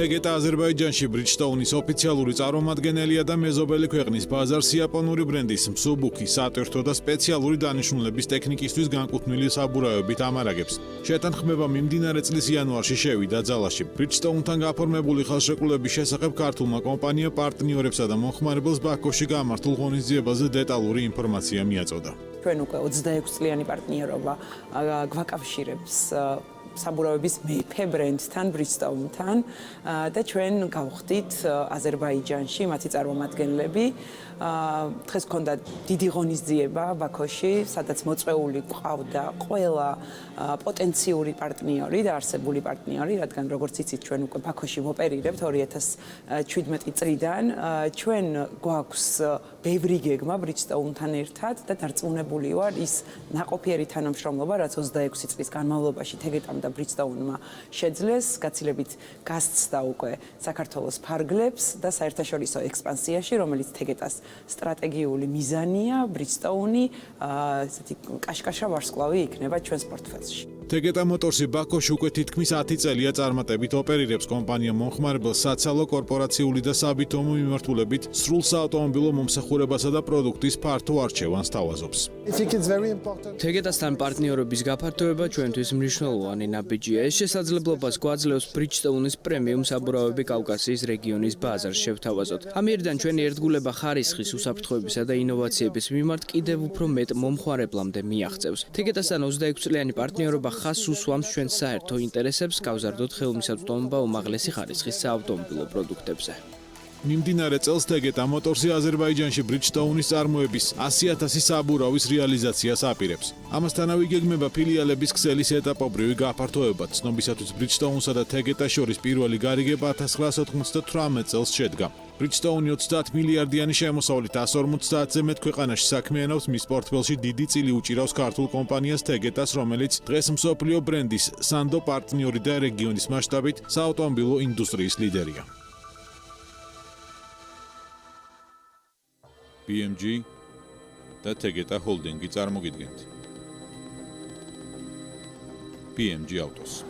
Tegeta აზერბაიჯანში Bridgestone-ის ოფიციალური წარმომადგენელია და მეზობელი ქვეყნის ბაზარს იაპონური ბრენდის მსუბუქი, სატვირთო და სპეციალური დანიშნულების ტექნიკისთვის განკუთვნილი საბურავებით ამარაგებს. შეთანხმება მიმდინარე წლის იანვარში შევიდა ძალაში. Bridgestone-თან გაფორმებული ხელშეკრულების შესახებ ქართულმა კომპანია პარტნიორებსა და მომხმარებელს ბაქოში გამართულ ღონისძიებაზე დეტალური ინფორმაცია მიაწოდა. ჩვენ უკვე 26 წლიანი პარტნიორობა გვაკავშირებს საბურავების მეფე ბრენდთან, Bridgestone-თან და ჩვენ გავხდით აზერბაიჯანში მათი წარმომადგენლები. დღეს გქონდა დიდი ღონისძიება ბაქოში, სადაც მოწვეული ყავდა ყველა პოტენციური პარტნიორი და არსებული პარტნიორი, რადგან როგორც იცით, ჩვენ უკვე ბაქოში ვოპერირებთ 2017 წლიდან. ჩვენ გვაქვს ბევრი გეგმა Bridgestone-თან ერთად და დარწმუნებული ვარ ის ნაყოფიერი თანამშრომლობა, რაც 26 წლის განმავლობაში Tegeta და Bridgestone-მა შეძლეს, გაცილებით გასცდა უკვე საქართველოს ფარგლებს და საერთაშორისო ექსპანსიაში, რომელიც Tegeta-ს სტრატეგიული მიზანია, Bridgestone ესეთი კაშკაშა ვარსკვლავი იქნება ჩვენს პორტფელში. Tegeta Motors-ი ბაქოში უკვე თითქმის 10 წელია წარმატებით ოპერირებს. კომპანია მომხმარებელს საცალო, კორპორაციული და საბითომო მიმართულებით სრულ საავტომობილო მომსახურებასა და პროდუქტის ფართო არჩევანს თავაზობს. Tegeta-სთან პარტნიორობის გაფართოება ჩვენთვის მნიშვნელოვანი ნაბიჯია. ეს შესაძლებლობას გვაძლევს Bridgestone-ის პრემიუმ საბურავები კავკასიის რეგიონის ბაზარს შევთავაზოთ. ამიერიდან ჩვენი ერთგულება ხარისხის უსაფრთხოებისა და ინოვაციების მიმართ კიდევ უფრო მეტ მომხმარებლამდე მიაღწევს. Tegeta-სთან 26 წლიანი პარტნიორობა ხაზს უსვამს ჩვენს საერთო ინტერესებს, გავზარდოთ ხელმისაწვდომობა უმაღლესი ხარისხის საავტომობილო პროდუქტებზე. მიმდინარე წელს Tegeta Motors-ი აზერბაიჯანში Bridgestone-ის წარმოების 100,000 საბურავის რეალიზაციას აპირებს. ამასთანავე იგეგმება ფილიალების ქსელის ეტაპობრივი გაფართოება. ცნობისათვის Bridgestone-სა და Tegeta-ს შორის პირველი გარიგება 1998 წელს შედგა. Bridgestone 30 მილიარდიანი შემოსავლით 150-ზე მეტ ქვეყანაში საქმიანობს, მის პორტფელში დიდი წილი უჭირავს ქართულ კომპანიას Tegeta-ს, რომელიც დღეს მსოფლიო ბრენდის სანდო პარტნიორი და რეგიონის მასშტაბით საავტომობილო ინდუსტრიის ლიდერია. BMG და Tegeta Holding-ი წარმოგიდგენთ. BMG Autos.